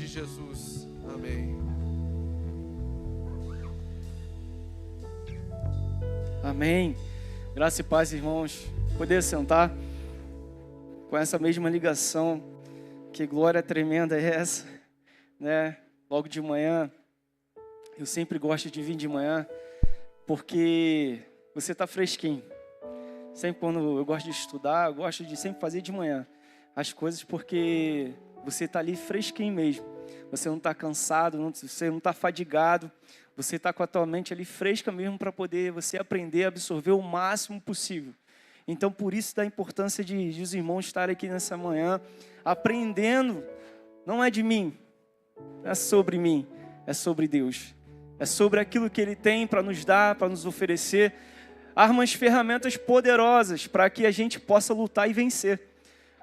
de Jesus. Amém. Amém. Graça e paz, irmãos. Poder sentar com essa mesma ligação. Que glória tremenda é essa, né? Logo de manhã, eu sempre gosto de vir de manhã, porque você está fresquinho. Sempre quando eu gosto de estudar, eu gosto de sempre fazer de manhã as coisas, porque você está ali fresquinho mesmo. Você não está cansado, você não está fadigado. Você está com a tua mente ali fresca mesmo para poder você aprender a absorver o máximo possível. Então, por isso da importância de os irmãos estarem aqui nessa manhã, aprendendo. Não é de mim, não é sobre mim, é sobre Deus. É sobre aquilo que Ele tem para nos dar, para nos oferecer. Armas, ferramentas poderosas para que a gente possa lutar e vencer.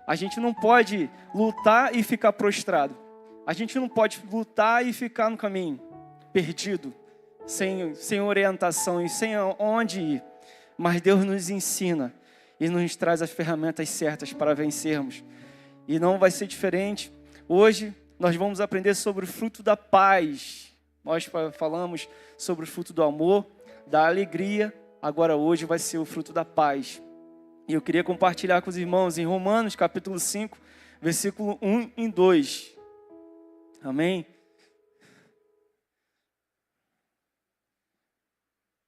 A gente não pode lutar e ficar prostrado. A gente não pode lutar e ficar no caminho, perdido, sem orientação e sem onde ir. Mas Deus nos ensina e nos traz as ferramentas certas para vencermos. E não vai ser diferente. Hoje nós vamos aprender sobre o fruto da paz. Nós falamos sobre o fruto do amor, da alegria. Agora hoje vai ser o fruto da paz. E eu queria compartilhar com os irmãos em Romanos capítulo 5, versículo 1 e 2. Amém?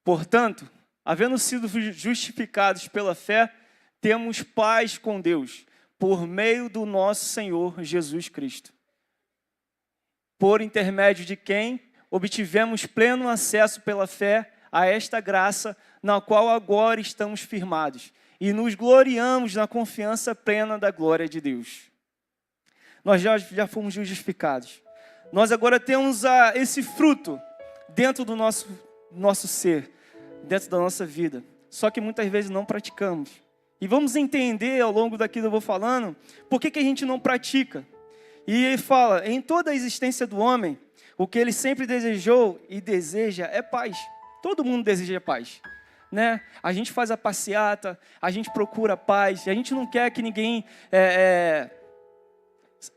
Portanto, havendo sido justificados pela fé, temos paz com Deus, por meio do nosso Senhor Jesus Cristo. Por intermédio de quem obtivemos pleno acesso pela fé a esta graça, na qual agora estamos firmados, e nos gloriamos na confiança plena da glória de Deus. Nós já fomos justificados. Nós agora temos esse fruto dentro do nosso ser, dentro da nossa vida. Só que muitas vezes não praticamos. E vamos entender ao longo daquilo que eu vou falando, por que a gente não pratica. E ele fala, em toda a existência do homem, o que ele sempre desejou e deseja é paz. Todo mundo deseja paz, né? A gente faz a passeata, a gente procura paz, e a gente não quer que ninguém...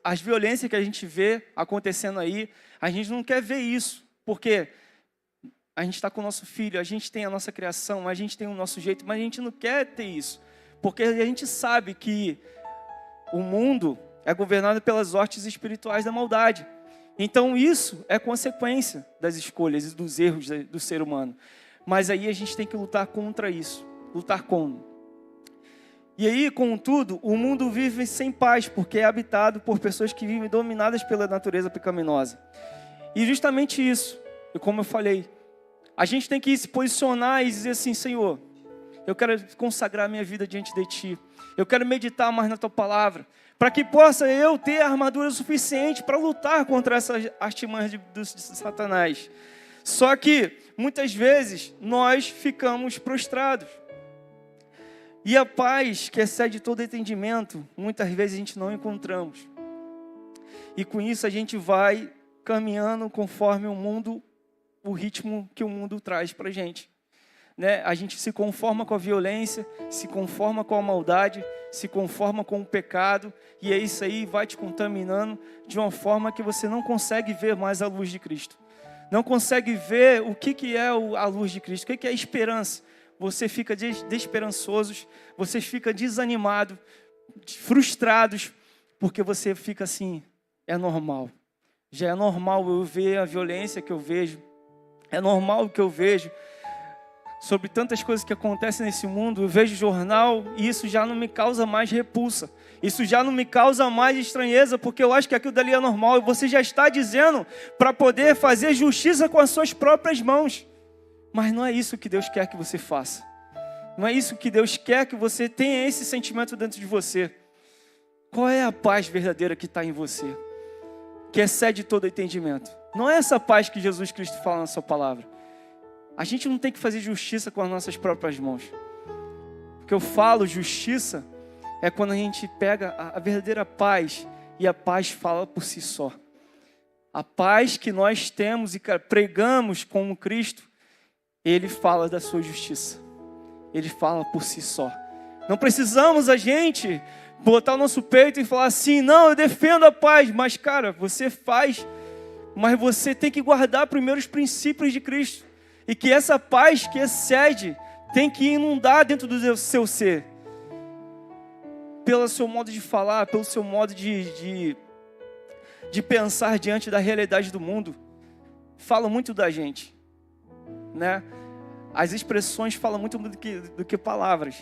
As violências que a gente vê acontecendo aí, a gente não quer ver isso, porque a gente está com o nosso filho, a gente tem a nossa criação, a gente tem o nosso jeito, mas a gente não quer ter isso, porque a gente sabe que o mundo é governado pelas hostes espirituais da maldade. Então isso é consequência das escolhas e dos erros do ser humano. Mas aí a gente tem que lutar contra isso, lutar contra. E aí, contudo, o mundo vive sem paz, porque é habitado por pessoas que vivem dominadas pela natureza pecaminosa. E justamente isso, como eu falei, a gente tem que se posicionar e dizer assim, Senhor, eu quero consagrar minha vida diante de Ti. Eu quero meditar mais na Tua palavra, para que possa eu ter a armadura suficiente para lutar contra essas artimanhas de Satanás. Só que, muitas vezes, nós ficamos prostrados. E a paz que excede todo entendimento, muitas vezes a gente não encontramos. E com isso a gente vai caminhando conforme o ritmo que o mundo traz para a gente. Né? A gente se conforma com a violência, se conforma com a maldade, se conforma com o pecado, e é isso aí vai te contaminando de uma forma que você não consegue ver mais a luz de Cristo. Não consegue ver o que é a luz de Cristo, o que é a esperança. Você fica desesperançoso, você fica desanimado, frustrados, porque você fica assim, é normal. Já é normal eu ver a violência que eu vejo, é normal o que eu vejo sobre tantas coisas que acontecem nesse mundo. Eu vejo jornal e isso já não me causa mais repulsa, isso já não me causa mais estranheza, porque eu acho que aquilo dali é normal, e você já está dizendo para poder fazer justiça com as suas próprias mãos. Mas não é isso que Deus quer que você faça. Não é isso que Deus quer que você tenha esse sentimento dentro de você. Qual é a paz verdadeira que está em você? Que excede todo entendimento. Não é essa paz que Jesus Cristo fala na sua palavra. A gente não tem que fazer justiça com as nossas próprias mãos. Porque eu falo justiça é quando a gente pega a verdadeira paz e a paz fala por si só. A paz que nós temos e pregamos como Cristo, Ele fala da sua justiça. Ele fala por si só. Não precisamos a gente botar o nosso peito e falar assim, não, eu defendo a paz. Mas, cara, você faz, mas você tem que guardar primeiro os princípios de Cristo. E que essa paz que excede tem que inundar dentro do seu ser. Pelo seu modo de falar, pelo seu modo de pensar diante da realidade do mundo. Fala muito da gente, né? As expressões falam muito do que palavras.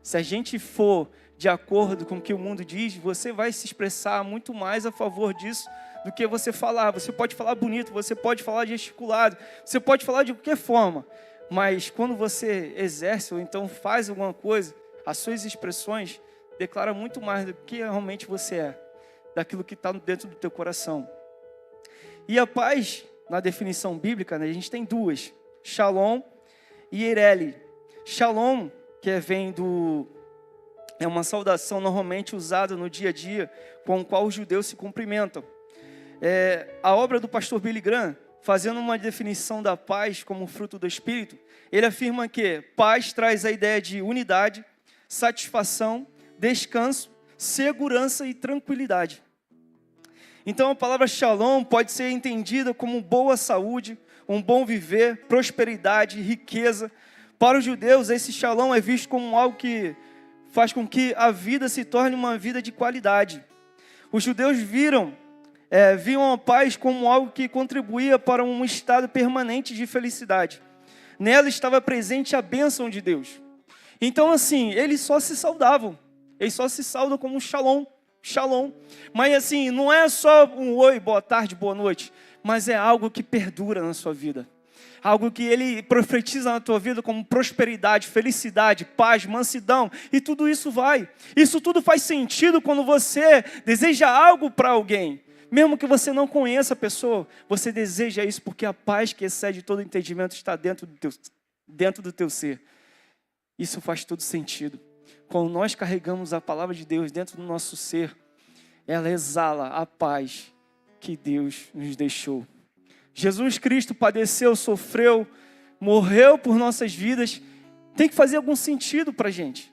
Se a gente for de acordo com o que o mundo diz, você vai se expressar muito mais a favor disso do que você falar. Você pode falar bonito, você pode falar gesticulado, você pode falar de qualquer forma. Mas quando você exerce ou então faz alguma coisa, as suas expressões declaram muito mais do que realmente você é, daquilo que está dentro do teu coração. E a paz, na definição bíblica, né, a gente tem duas, Shalom e Eireli. Shalom, que é uma saudação normalmente usada no dia a dia, com a qual os judeus se cumprimentam. A obra do pastor Billy Graham, fazendo uma definição da paz como fruto do Espírito, ele afirma que paz traz a ideia de unidade, satisfação, descanso, segurança e tranquilidade. Então a palavra Shalom pode ser entendida como boa saúde, um bom viver, prosperidade, riqueza. Para os judeus, esse Shalom é visto como algo que faz com que a vida se torne uma vida de qualidade. Os judeus viam a paz como algo que contribuía para um estado permanente de felicidade. Nela estava presente a bênção de Deus. Então assim, eles só se saudavam. Eles só se saudam como Shalom. Shalom. Mas assim, não é só um oi, boa tarde, boa noite, mas é algo que perdura na sua vida. Algo que ele profetiza na tua vida como prosperidade, felicidade, paz, mansidão, e tudo isso vai. Isso tudo faz sentido quando você deseja algo para alguém. Mesmo que você não conheça a pessoa, você deseja isso porque a paz que excede todo entendimento está dentro do teu ser. Isso faz todo sentido. Quando nós carregamos a palavra de Deus dentro do nosso ser, ela exala a paz que Deus nos deixou. Jesus Cristo padeceu, sofreu, morreu por nossas vidas. Tem que fazer algum sentido para a gente.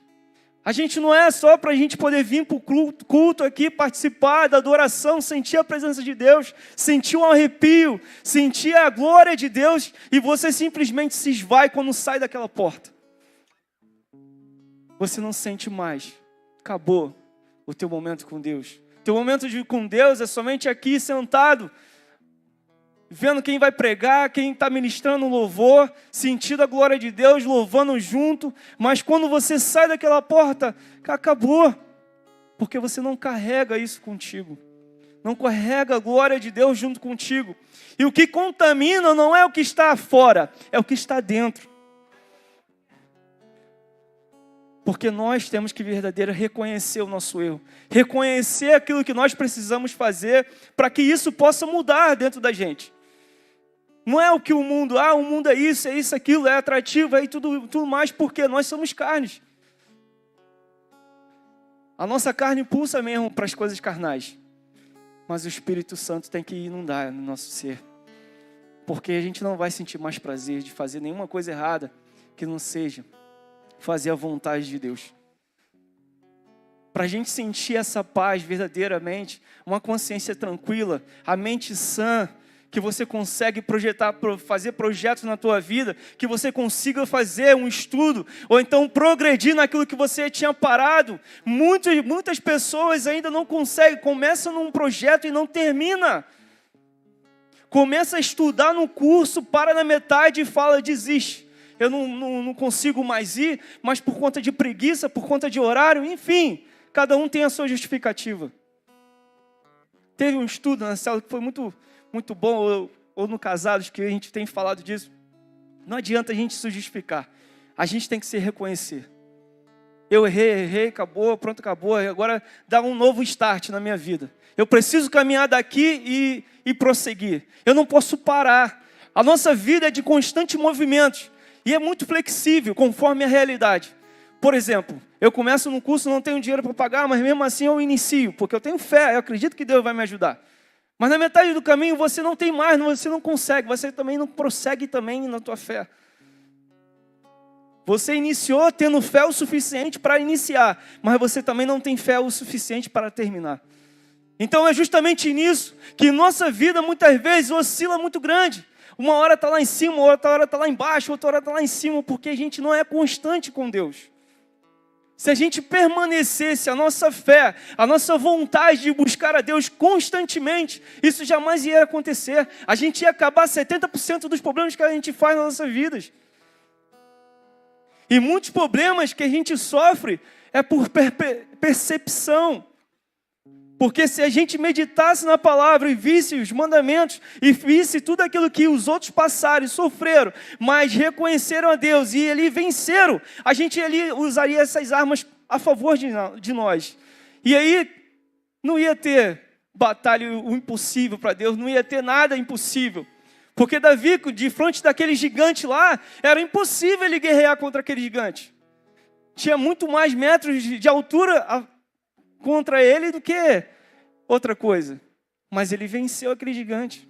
A gente não é só para a gente poder vir para o culto aqui, participar da adoração, sentir a presença de Deus, sentir um arrepio, sentir a glória de Deus e você simplesmente se esvai quando sai daquela porta. Você não sente mais. Acabou o teu momento com Deus. Teu momento com Deus é somente aqui sentado, vendo quem vai pregar, quem está ministrando louvor, sentindo a glória de Deus, louvando junto. Mas quando você sai daquela porta, acabou. Porque você não carrega isso contigo. Não carrega a glória de Deus junto contigo. E o que contamina não é o que está fora, é o que está dentro. Porque nós temos que verdadeiramente reconhecer o nosso erro. Reconhecer aquilo que nós precisamos fazer para que isso possa mudar dentro da gente. Não é o que o mundo é isso, aquilo, é atrativo, é tudo mais, porque nós somos carnes. A nossa carne impulsa mesmo para as coisas carnais. Mas o Espírito Santo tem que inundar no nosso ser. Porque a gente não vai sentir mais prazer de fazer nenhuma coisa errada que não seja fazer a vontade de Deus. Para a gente sentir essa paz verdadeiramente, uma consciência tranquila, a mente sã, que você consegue fazer projetos na tua vida, que você consiga fazer um estudo, ou então progredir naquilo que você tinha parado. Muitas pessoas ainda não conseguem, começam num projeto e não termina. Começa a estudar no curso, para na metade e fala, desiste. Eu não consigo mais ir, mas por conta de preguiça, por conta de horário, enfim, cada um tem a sua justificativa. Teve um estudo na célula que foi muito, muito bom, ou no Casados, que a gente tem falado disso. Não adianta a gente se justificar, a gente tem que se reconhecer. Eu errei, acabou, pronto, acabou, agora dá um novo start na minha vida. Eu preciso caminhar daqui e prosseguir. Eu não posso parar. A nossa vida é de constante movimento. E é muito flexível, conforme a realidade. Por exemplo, eu começo num curso, não tenho dinheiro para pagar, mas mesmo assim eu inicio, porque eu tenho fé, eu acredito que Deus vai me ajudar. Mas na metade do caminho você não tem mais, você não consegue, você também não prossegue também na tua fé. Você iniciou tendo fé o suficiente para iniciar, mas você também não tem fé o suficiente para terminar. Então é justamente nisso que nossa vida muitas vezes oscila muito grande. Uma hora está lá em cima, outra hora está lá embaixo, outra hora está lá em cima, porque a gente não é constante com Deus. Se a gente permanecesse a nossa fé, a nossa vontade de buscar a Deus constantemente, isso jamais ia acontecer. A gente ia acabar 70% dos problemas que a gente faz nas nossas vidas. E muitos problemas que a gente sofre é por percepção. Porque se a gente meditasse na palavra e visse os mandamentos e visse tudo aquilo que os outros passaram e sofreram, mas reconheceram a Deus e ali venceram, a gente ali usaria essas armas a favor de nós. E aí não ia ter batalha o impossível para Deus, não ia ter nada impossível. Porque Davi, de frente daquele gigante lá, era impossível ele guerrear contra aquele gigante. Tinha muito mais metros de altura contra ele do que outra coisa. Mas ele venceu aquele gigante.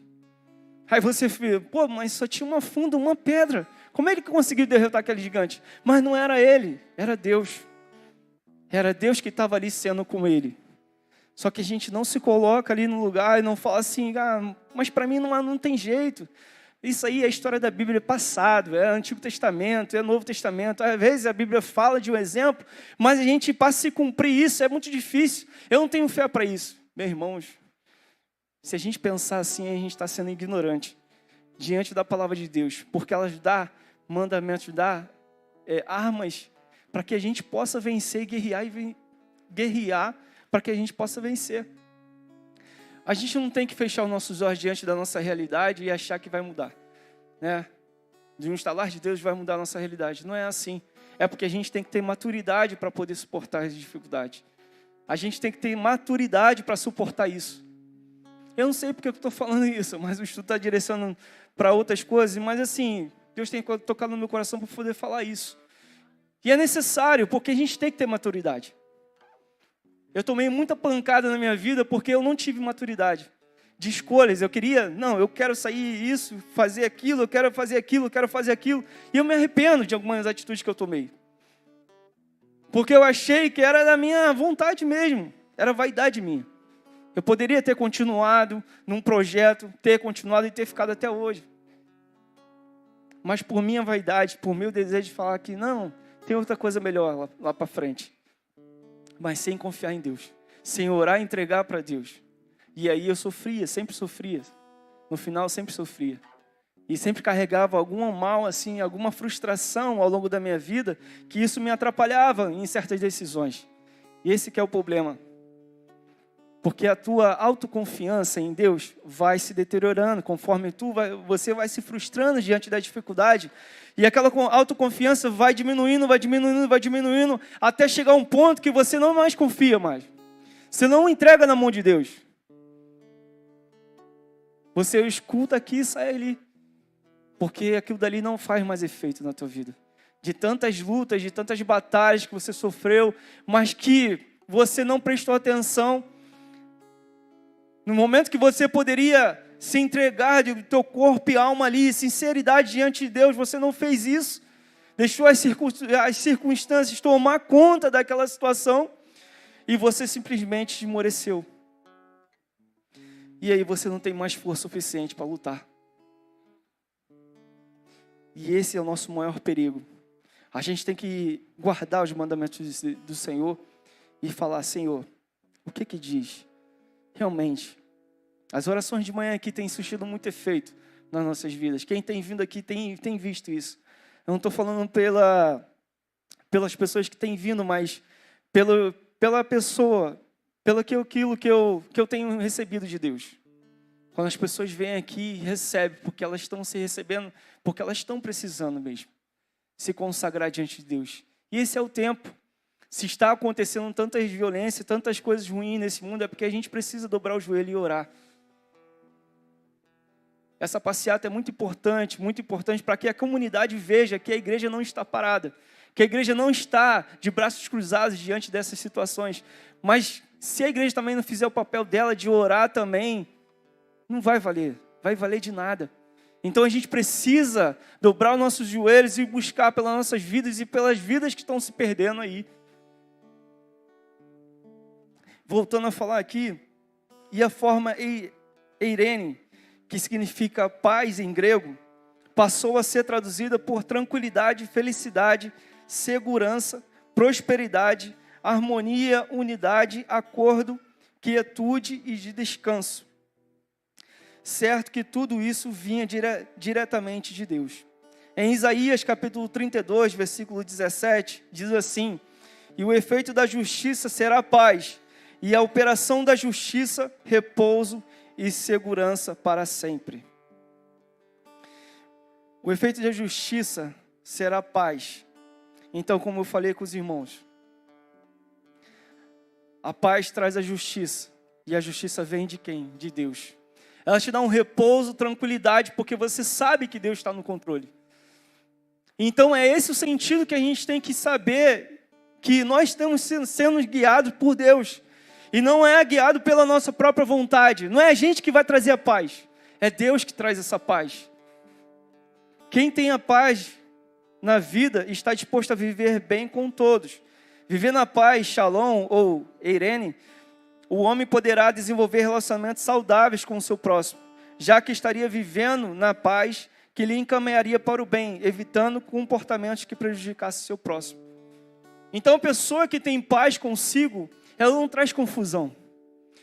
Aí você fica, pô, mas só tinha uma funda, uma pedra. Como é que ele conseguiu derrotar aquele gigante? Mas não era ele, era Deus. Era Deus que estava ali sendo com ele. Só que a gente não se coloca ali no lugar e não fala assim, mas para mim não tem jeito. Isso aí é a história da Bíblia passado, é Antigo Testamento, é Novo Testamento. Às vezes a Bíblia fala de um exemplo, mas a gente para se cumprir isso é muito difícil. Eu não tenho fé para isso. Meus irmãos, se a gente pensar assim, a gente está sendo ignorante diante da palavra de Deus, porque ela dá mandamentos, dá armas para que a gente possa vencer e guerrear para que a gente possa vencer. A gente não tem que fechar os nossos olhos diante da nossa realidade e achar que vai mudar, né? De um estalar de Deus vai mudar a nossa realidade. Não é assim. É porque a gente tem que ter maturidade para poder suportar as dificuldades. A gente tem que ter maturidade para suportar isso. Eu não sei porque eu estou falando isso, mas o estudo está direcionando para outras coisas. Mas assim, Deus tem tocado no meu coração para poder falar isso. E é necessário, porque a gente tem que ter maturidade. Eu tomei muita pancada na minha vida porque eu não tive maturidade de escolhas. Eu quero sair isso, fazer aquilo, eu quero fazer aquilo, eu quero fazer aquilo. E eu me arrependo de algumas atitudes que eu tomei. Porque eu achei que era da minha vontade mesmo, era vaidade minha. Eu poderia ter continuado num projeto, ter continuado e ter ficado até hoje. Mas por minha vaidade, por meu desejo de falar que não, tem outra coisa melhor lá para frente. Mas sem confiar em Deus, sem orar e entregar para Deus. E aí eu sofria, sempre sofria. No final sempre sofria. E sempre carregava algum mal, assim, alguma frustração ao longo da minha vida, que isso me atrapalhava em certas decisões. E esse que é o problema. Porque a tua autoconfiança em Deus vai se deteriorando, conforme você vai se frustrando diante da dificuldade. E aquela autoconfiança vai diminuindo, até chegar a um ponto que você não mais confia mais. Você não entrega na mão de Deus. Você escuta aqui e sai ali. Porque aquilo dali não faz mais efeito na tua vida. De tantas lutas, de tantas batalhas que você sofreu, mas que você não prestou atenção. No momento que você poderia se entregar de teu corpo e alma ali, sinceridade diante de Deus, você não fez isso. Deixou as circunstâncias tomar conta daquela situação e você simplesmente esmoreceu. E aí você não tem mais força suficiente para lutar. E esse é o nosso maior perigo. A gente tem que guardar os mandamentos do Senhor e falar, Senhor, o que diz? Realmente, as orações de manhã aqui têm surtido muito efeito nas nossas vidas. Quem tem vindo aqui tem visto isso. Eu não estou falando pelas pessoas que têm vindo, mas pela pessoa, pelo aquilo que eu tenho recebido de Deus. Quando as pessoas vêm aqui e recebem, porque elas estão se recebendo, porque elas estão precisando mesmo se consagrar diante de Deus. E esse é o tempo. Se está acontecendo tantas violências, tantas coisas ruins nesse mundo, é porque a gente precisa dobrar o joelho e orar. Essa passeata é muito importante para que a comunidade veja que a igreja não está parada, que a igreja não está de braços cruzados diante dessas situações. Mas se a igreja também não fizer o papel dela de orar também, não vai valer de nada. Então a gente precisa dobrar os nossos joelhos e buscar pelas nossas vidas e pelas vidas que estão se perdendo aí. Voltando a falar aqui, e a forma eirene, que significa paz em grego, passou a ser traduzida por tranquilidade, felicidade, segurança, prosperidade, harmonia, unidade, acordo, quietude e de descanso. Certo que tudo isso vinha diretamente de Deus. Em Isaías capítulo 32, versículo 17, diz assim: e o efeito da justiça será paz, e a operação da justiça, repouso e segurança para sempre. O efeito da justiça será paz. Então, como eu falei com os irmãos, a paz traz a justiça, e a justiça vem de quem? De Deus. Ela te dá um repouso, tranquilidade, porque você sabe que Deus está no controle. Então é esse o sentido que a gente tem que saber, que nós estamos sendo guiados por Deus. E não é guiado pela nossa própria vontade. Não é a gente que vai trazer a paz. É Deus que traz essa paz. Quem tem a paz na vida está disposto a viver bem com todos. Viver na paz, shalom ou eirene, o homem poderá desenvolver relacionamentos saudáveis com o seu próximo, já que estaria vivendo na paz que lhe encaminharia para o bem, evitando comportamentos que prejudicassem o seu próximo. Então, a pessoa que tem paz consigo, ela não traz confusão,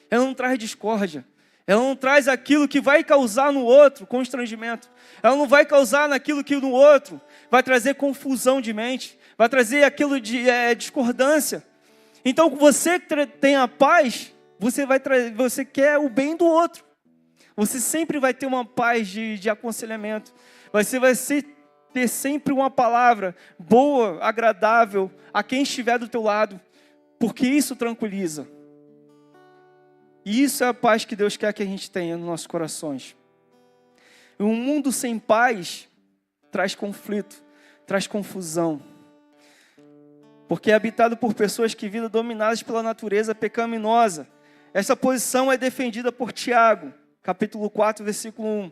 ela não traz discórdia, ela não traz aquilo que vai causar no outro constrangimento, ela não vai causar naquilo que no outro vai trazer confusão de mente, vai trazer aquilo de discordância. Então, você que tem a paz, você quer o bem do outro. Você sempre vai ter uma paz de aconselhamento. Você vai ter sempre uma palavra boa, agradável a quem estiver do teu lado, porque isso tranquiliza. E isso é a paz que Deus quer que a gente tenha nos nossos corações. Um mundo sem paz traz conflito, traz confusão. Porque é habitado por pessoas que vivem dominadas pela natureza pecaminosa. Essa posição é defendida por Tiago, capítulo 4, versículo 1.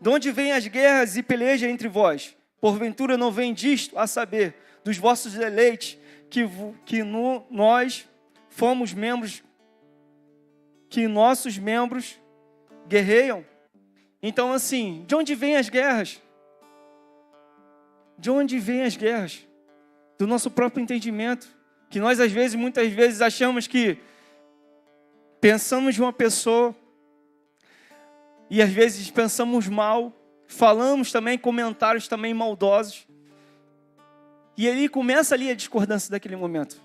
De onde vêm as guerras e pelejas entre vós? Porventura não vem disto, a saber, dos vossos deleites, nós fomos membros, que nossos membros guerreiam? Então, assim, de onde vêm as guerras? De onde vêm as guerras? Do nosso próprio entendimento, que nós às vezes, muitas vezes achamos que pensamos de uma pessoa e às vezes pensamos mal, falamos também comentários também maldosos, e aí começa ali a discordância daquele momento.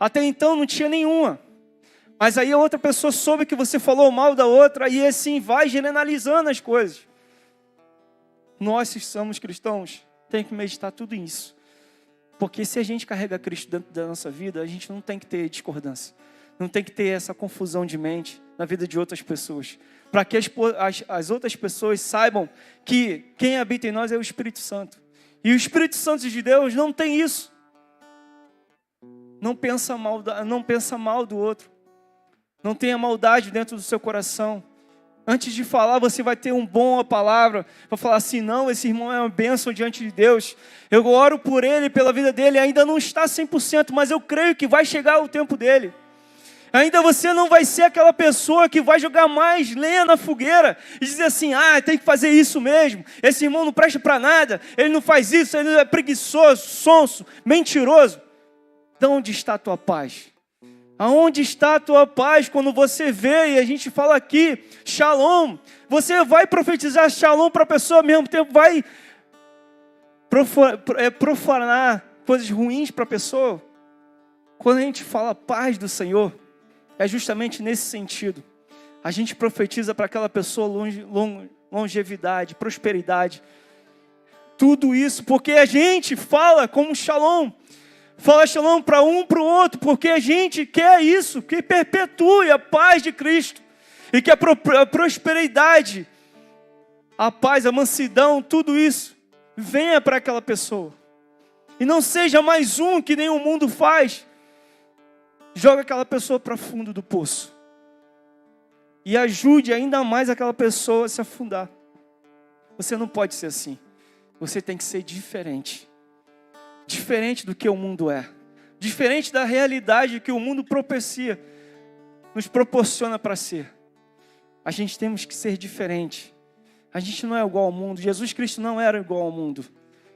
Até então não tinha nenhuma, mas aí a outra pessoa soube que você falou mal da outra e assim vai generalizando as coisas. Nós, se somos cristãos, temos que meditar tudo isso. Porque se a gente carrega Cristo dentro da nossa vida, a gente não tem que ter discordância. Não tem que ter essa confusão de mente na vida de outras pessoas. Para que as outras pessoas saibam que quem habita em nós é o Espírito Santo. E o Espírito Santo de Deus não tem isso. Não pensa mal do outro. Não tenha maldade dentro do seu coração. Antes de falar, você vai ter uma boa palavra. Vai falar assim, não, esse irmão é uma bênção diante de Deus. Eu oro por ele, pela vida dele. Ainda não está 100%, mas eu creio que vai chegar o tempo dele. Ainda você não vai ser aquela pessoa que vai jogar mais lenha na fogueira. E dizer assim, tem que fazer isso mesmo. Esse irmão não presta para nada. Ele não faz isso, ele é preguiçoso, sonso, mentiroso. De onde está a tua paz? Aonde está a tua paz quando você vê, e a gente fala aqui, shalom, você vai profetizar shalom para a pessoa, ao mesmo tempo vai profanar coisas ruins para a pessoa? Quando a gente fala paz do Senhor, é justamente nesse sentido. A gente profetiza para aquela pessoa longevidade, prosperidade, tudo isso, porque a gente fala como shalom. Fala shalom para um, para o outro, porque a gente quer isso, que perpetue a paz de Cristo. E que a prosperidade, a paz, a mansidão, tudo isso, venha para aquela pessoa. E não seja mais um que nem o mundo faz. Joga aquela pessoa para fundo do poço. E ajude ainda mais aquela pessoa a se afundar. Você não pode ser assim. Você tem que ser diferente. Diferente do que o mundo é. Diferente da realidade que o mundo propicia, nos proporciona para ser. A gente temos que ser diferente. A gente não é igual ao mundo. Jesus Cristo não era igual ao mundo.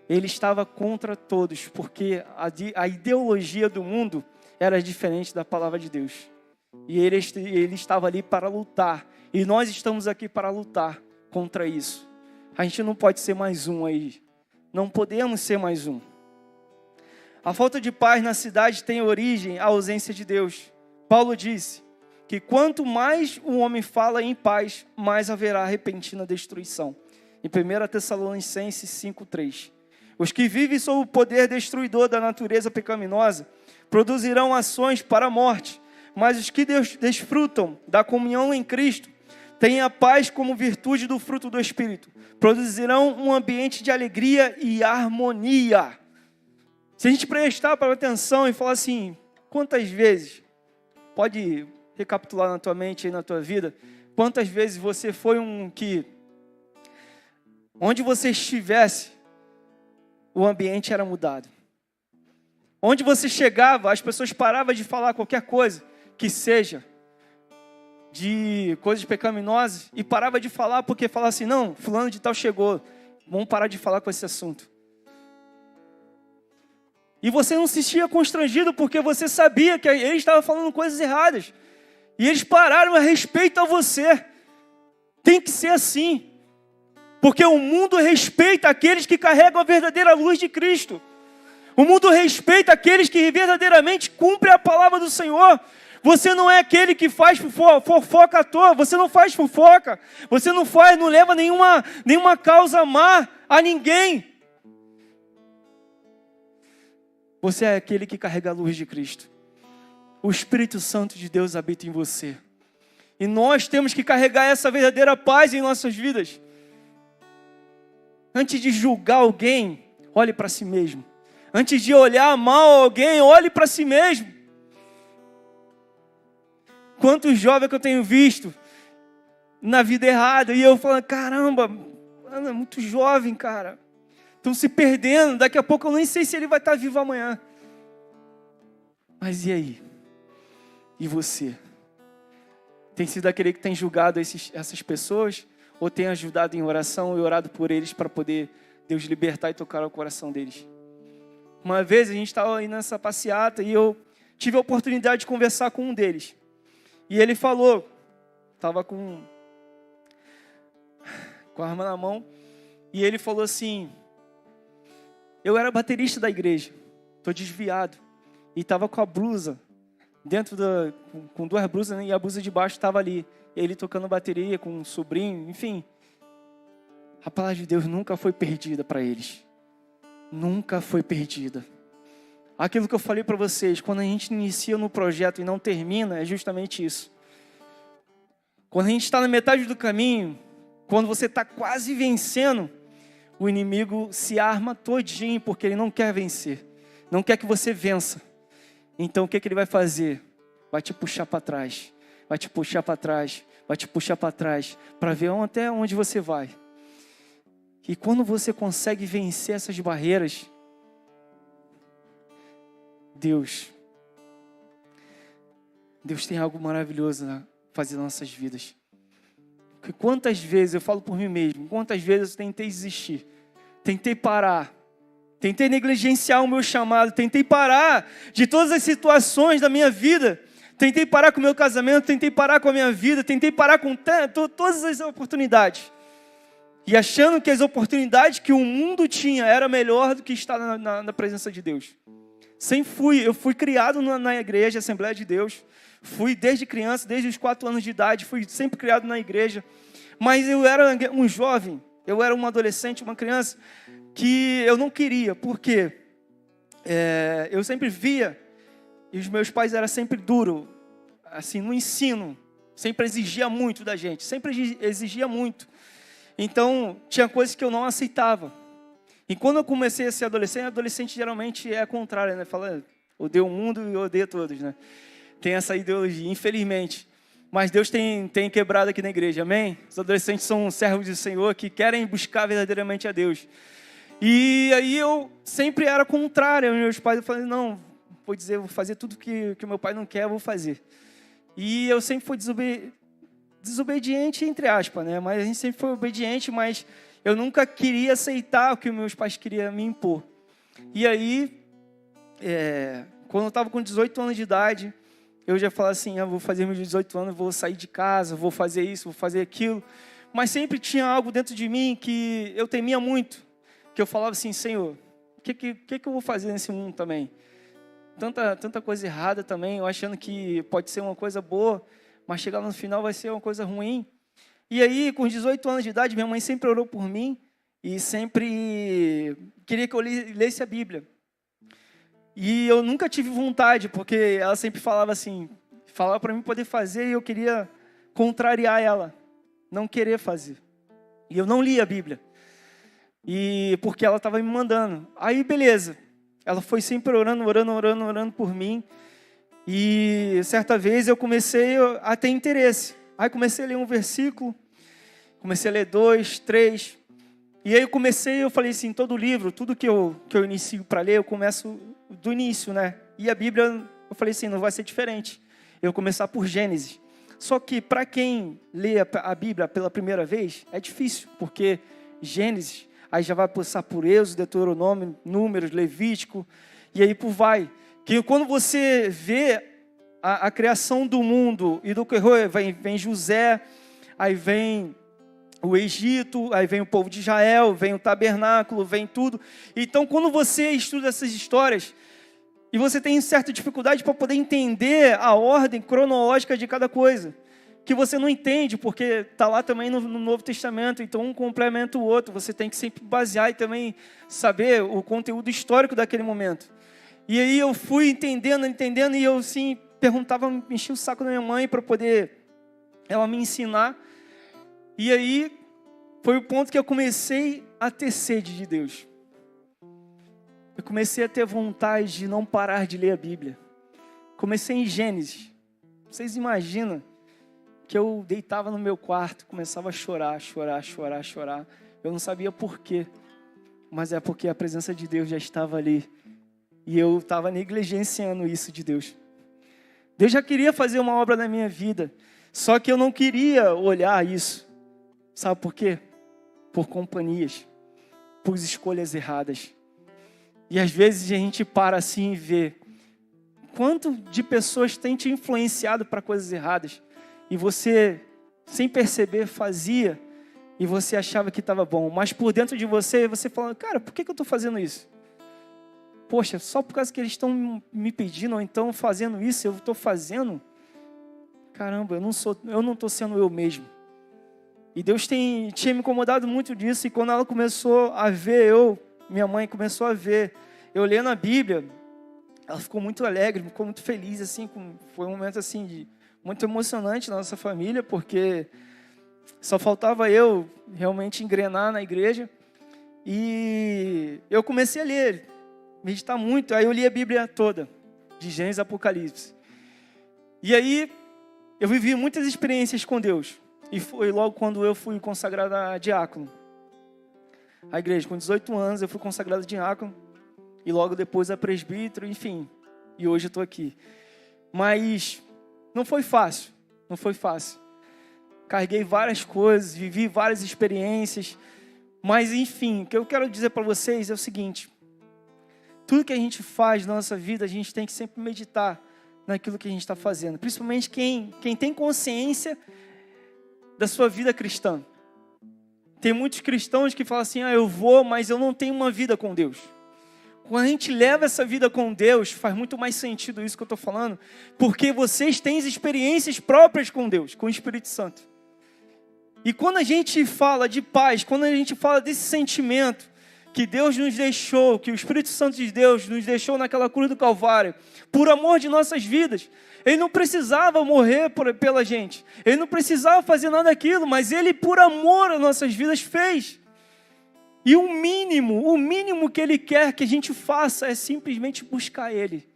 Ele estava contra todos, porque a ideologia do mundo era diferente da palavra de Deus. E ele estava ali para lutar. E nós estamos aqui para lutar contra isso. A gente não pode ser mais um aí. Não podemos ser mais um. A falta de paz na cidade tem origem à ausência de Deus. Paulo disse que quanto mais o homem fala em paz, mais haverá repentina destruição. Em 1 Tessalonicenses 5:3. Os que vivem sob o poder destruidor da natureza pecaminosa produzirão ações para a morte, mas os que desfrutam da comunhão em Cristo têm a paz como virtude do fruto do Espírito. Produzirão um ambiente de alegria e harmonia. Se a gente prestar para atenção e falar assim, quantas vezes, pode recapitular na tua mente e na tua vida, quantas vezes você foi um que, onde você estivesse, o ambiente era mudado. Onde você chegava, as pessoas paravam de falar qualquer coisa, que seja, de coisas pecaminosas, e parava de falar porque falava assim, não, fulano de tal chegou, vamos parar de falar com esse assunto. E você não se sentia constrangido porque você sabia que ele estava falando coisas erradas. E eles pararam a respeito a você. Tem que ser assim. Porque o mundo respeita aqueles que carregam a verdadeira luz de Cristo. O mundo respeita aqueles que verdadeiramente cumprem a palavra do Senhor. Você não é aquele que faz fofoca à toa. Você não faz fofoca. Você não leva nenhuma causa má a ninguém. Você é aquele que carrega a luz de Cristo. O Espírito Santo de Deus habita em você. E nós temos que carregar essa verdadeira paz em nossas vidas. Antes de julgar alguém, olhe para si mesmo. Antes de olhar mal alguém, olhe para si mesmo. Quantos jovens que eu tenho visto na vida errada, e eu falo, caramba, é muito jovem, cara. Estão se perdendo, daqui a pouco eu nem sei se ele vai estar vivo amanhã. Mas e aí? E você? Tem sido aquele que tem julgado essas pessoas? Ou tem ajudado em oração e orado por eles para poder Deus libertar e tocar o coração deles? Uma vez a gente estava aí nessa passeata e eu tive a oportunidade de conversar com um deles. E ele falou, estava com a arma na mão, e ele falou assim, eu era baterista da igreja, estou desviado, e estava com a blusa, com duas blusas, né, e a blusa de baixo estava ali, ele tocando bateria com um sobrinho, enfim. A palavra de Deus nunca foi perdida para eles, nunca foi perdida. Aquilo que eu falei para vocês, quando a gente inicia no projeto e não termina, é justamente isso. Quando a gente está na metade do caminho, quando você está quase vencendo, o inimigo se arma todinho, porque ele não quer vencer. Não quer que você vença. Então o que ele vai fazer? Vai te puxar para trás. Vai te puxar para trás. Vai te puxar para trás. Para ver até onde você vai. E quando você consegue vencer essas barreiras, Deus tem algo maravilhoso a fazer nas nossas vidas. Porque quantas vezes, eu falo por mim mesmo, quantas vezes eu tentei desistir, tentei parar, tentei negligenciar o meu chamado, tentei parar de todas as situações da minha vida, tentei parar com o meu casamento, tentei parar com a minha vida, tentei parar com todas as oportunidades. E achando que as oportunidades que o mundo tinha era melhor do que estar na presença de Deus. Eu fui criado na igreja, Assembleia de Deus. Fui desde criança, desde os 4 anos de idade, fui sempre criado na igreja. Mas eu era um jovem, eu era um adolescente, uma criança, que eu não queria. Por quê? Eu sempre via, e os meus pais eram sempre duros, assim, no ensino. Sempre exigia muito da gente, sempre exigia muito. Então, tinha coisas que eu não aceitava. E quando eu comecei a ser adolescente geralmente é a contrária, né? Fala, odeio o mundo e odeio todos, né? Tem essa ideologia, infelizmente. Mas Deus tem quebrado aqui na igreja, amém? Os adolescentes são servos do Senhor que querem buscar verdadeiramente a Deus. E aí eu sempre era contrário aos meus pais. Eu falei, não, vou fazer tudo que o meu pai não quer, eu vou fazer. E eu sempre fui desobediente, entre aspas, né? Mas a gente sempre foi obediente, mas eu nunca queria aceitar o que meus pais queriam me impor. E aí, quando eu estava com 18 anos de idade, eu já falava assim, eu vou fazer meus 18 anos, vou sair de casa, vou fazer isso, vou fazer aquilo. Mas sempre tinha algo dentro de mim que eu temia muito. Que eu falava assim, Senhor, o que eu vou fazer nesse mundo também? Tanta coisa errada também, eu achando que pode ser uma coisa boa, mas chegar no final vai ser uma coisa ruim. E aí, com 18 anos de idade, minha mãe sempre orou por mim e sempre queria que eu lesse a Bíblia. E eu nunca tive vontade, porque ela sempre falava assim, falava para mim poder fazer e eu queria contrariar ela, não querer fazer. E eu não lia a Bíblia, e porque ela estava me mandando. Aí, beleza, ela foi sempre orando por mim. E certa vez eu comecei a ter interesse. Aí comecei a ler um versículo, comecei a ler 2, 3. E aí eu falei assim, todo livro, tudo que eu inicio para ler, eu começo do início, né? E a Bíblia, eu falei assim, não vai ser diferente. Eu vou começar por Gênesis. Só que para quem lê a Bíblia pela primeira vez, é difícil, porque Gênesis, aí já vai passar por Êxodo, Deuteronômio, Números, Levítico, e aí por vai. Que quando você vê a criação do mundo e do que vem José, aí vem o Egito, aí vem o povo de Israel, vem o tabernáculo, vem tudo. Então, quando você estuda essas histórias e você tem certa dificuldade para poder entender a ordem cronológica de cada coisa, que você não entende, porque está lá também no Novo Testamento, então um complementa o outro, você tem que sempre basear e também saber o conteúdo histórico daquele momento. E aí eu fui entendendo, e eu assim, perguntava, enchia o saco da minha mãe para poder ela me ensinar. E aí foi o ponto que eu comecei a ter sede de Deus. Eu comecei a ter vontade de não parar de ler a Bíblia. Comecei em Gênesis. Vocês imaginam que eu deitava no meu quarto, começava a chorar. Eu não sabia por quê, mas é porque a presença de Deus já estava ali. E eu estava negligenciando isso de Deus. Deus já queria fazer uma obra na minha vida, só que eu não queria olhar isso. Sabe por quê? Por companhias, por escolhas erradas. E às vezes a gente para assim e vê quanto de pessoas têm te influenciado para coisas erradas. E você, sem perceber, fazia e você achava que estava bom. Mas por dentro de você fala, cara, por que eu estou fazendo isso? Poxa, só por causa que eles estão me pedindo, ou então fazendo isso, eu estou fazendo? Caramba, eu não estou sendo eu mesmo. E Deus tinha me incomodado muito disso, e quando ela começou a ver minha mãe começou a ver, eu lendo a Bíblia, ela ficou muito alegre, ficou muito feliz, assim, foi um momento assim, muito emocionante na nossa família, porque só faltava eu realmente engrenar na igreja, e eu comecei a ler, meditar muito, aí eu li a Bíblia toda, de Gênesis a Apocalipse. E aí, eu vivi muitas experiências com Deus. E foi logo quando eu fui consagrado a diácono. A igreja, com 18 anos, eu fui consagrado a diácono. E logo depois a presbítero, enfim. E hoje eu estou aqui. Mas não foi fácil. Não foi fácil. Carreguei várias coisas, vivi várias experiências. Mas, enfim, o que eu quero dizer para vocês é o seguinte. Tudo que a gente faz na nossa vida, a gente tem que sempre meditar naquilo que a gente está fazendo. Principalmente quem tem consciência da sua vida cristã. Tem muitos cristãos que falam assim, eu vou, mas eu não tenho uma vida com Deus. Quando a gente leva essa vida com Deus, faz muito mais sentido isso que eu estou falando, porque vocês têm experiências próprias com Deus, com o Espírito Santo. E quando a gente fala de paz, quando a gente fala desse sentimento que Deus nos deixou, que o Espírito Santo de Deus nos deixou naquela cruz do Calvário, por amor de nossas vidas, Ele não precisava morrer pela gente, Ele não precisava fazer nada daquilo, mas Ele, por amor às nossas vidas, fez. E o mínimo que Ele quer que a gente faça é simplesmente buscar Ele.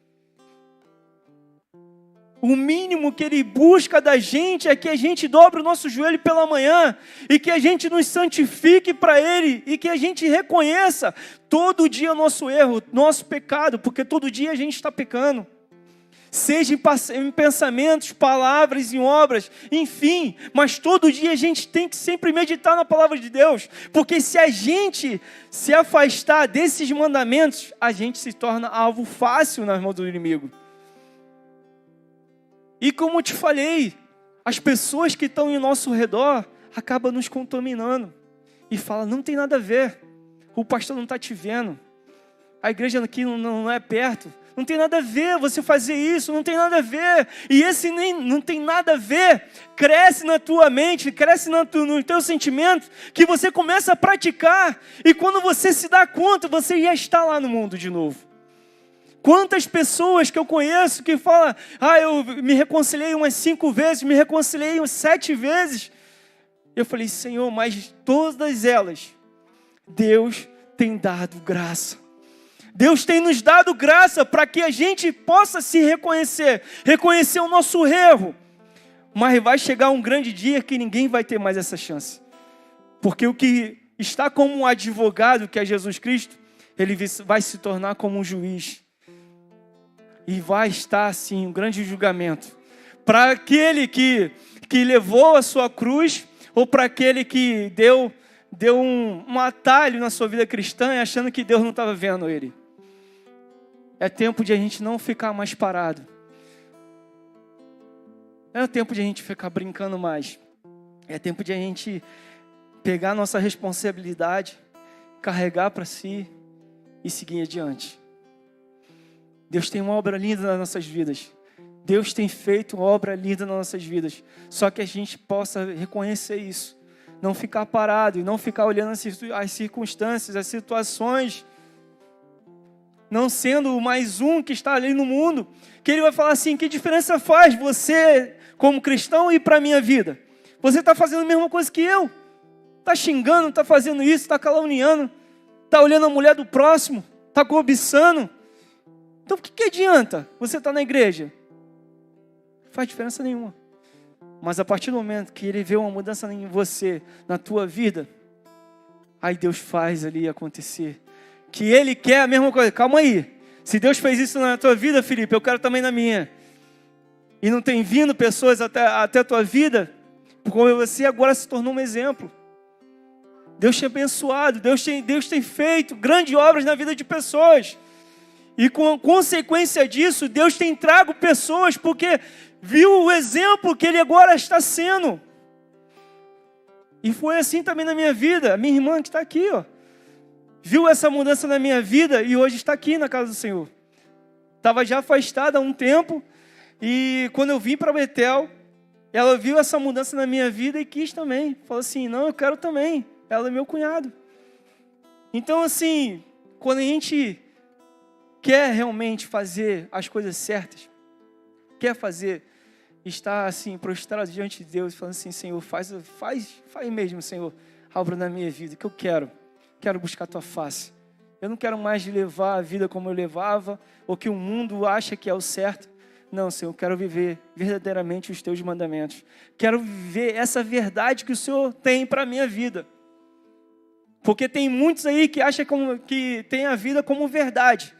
O mínimo que Ele busca da gente é que a gente dobre o nosso joelho pela manhã e que a gente nos santifique para Ele e que a gente reconheça todo dia o nosso erro, nosso pecado, porque todo dia a gente está pecando. Seja em pensamentos, palavras, em obras, enfim, mas todo dia a gente tem que sempre meditar na palavra de Deus, porque se a gente se afastar desses mandamentos, a gente se torna alvo fácil nas mãos do inimigo. E como eu te falei, as pessoas que estão em nosso redor acabam nos contaminando e falam, não tem nada a ver, o pastor não está te vendo, a igreja aqui não é perto, não tem nada a ver você fazer isso, não tem nada a ver, e esse nem não tem nada a ver, cresce na tua mente, cresce no teu sentimento, que você começa a praticar, e quando você se dá conta, você já está lá no mundo de novo. Quantas pessoas que eu conheço que falam, eu me reconciliei umas 5 vezes, me reconciliei umas 7 vezes. Eu falei, Senhor, mas todas elas, Deus tem dado graça. Deus tem nos dado graça para que a gente possa se reconhecer o nosso erro. Mas vai chegar um grande dia que ninguém vai ter mais essa chance. Porque o que está como um advogado, que é Jesus Cristo, ele vai se tornar como um juiz. E vai estar, sim, um grande julgamento. Para aquele que levou a sua cruz, ou para aquele que deu um atalho na sua vida cristã, achando que Deus não estava vendo ele. É tempo de a gente não ficar mais parado. É tempo de a gente ficar brincando mais. É tempo de a gente pegar a nossa responsabilidade, carregar para si e seguir adiante. Deus tem uma obra linda nas nossas vidas. Deus tem feito uma obra linda nas nossas vidas. Só que a gente possa reconhecer isso. Não ficar parado e não ficar olhando as circunstâncias, as situações. Não sendo mais um que está ali no mundo. Que ele vai falar assim, que diferença faz você como cristão ir para a minha vida? Você está fazendo a mesma coisa que eu. Está xingando, está fazendo isso, está caluniando. Está olhando a mulher do próximo. Está cobiçando. Então, o que adianta você estar na igreja? Não faz diferença nenhuma. Mas a partir do momento que Ele vê uma mudança em você, na tua vida, aí Deus faz ali acontecer. Que Ele quer a mesma coisa. Calma aí. Se Deus fez isso na tua vida, Felipe, eu quero também na minha. E não tem vindo pessoas até a tua vida, porque você agora se tornou um exemplo. Deus tem abençoado, Deus tem feito grandes obras na vida de pessoas. E com consequência disso, Deus tem trago pessoas, porque viu o exemplo que Ele agora está sendo. E foi assim também na minha vida. A minha irmã que está aqui, viu essa mudança na minha vida e hoje está aqui na casa do Senhor. Estava já afastada há um tempo, e quando eu vim para Betel, ela viu essa mudança na minha vida e quis também. Falou assim, não, eu quero também. Ela é meu cunhado. Então assim, quando a gente quer realmente fazer as coisas certas, quer estar assim, prostrado diante de Deus, falando assim, Senhor, faz mesmo, Senhor, a obra na minha vida, que eu quero buscar a Tua face. Eu não quero mais levar a vida como eu levava, ou que o mundo acha que é o certo. Não, Senhor, eu quero viver verdadeiramente os Teus mandamentos. Quero viver essa verdade que o Senhor tem para a minha vida. Porque tem muitos aí que acham que tem a vida como verdade.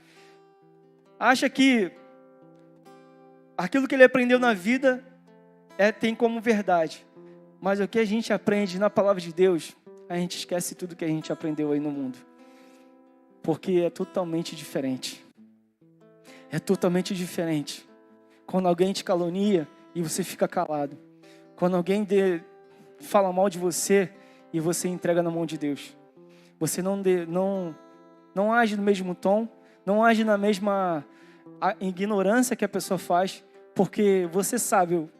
Acha que aquilo que ele aprendeu na vida tem como verdade. Mas o que a gente aprende na palavra de Deus, a gente esquece tudo que a gente aprendeu aí no mundo. Porque é totalmente diferente. É totalmente diferente. Quando alguém te calunia e você fica calado. Quando alguém fala mal de você e você entrega na mão de Deus. Você não age no mesmo tom, não age na mesma ignorância que a pessoa faz, porque você sabe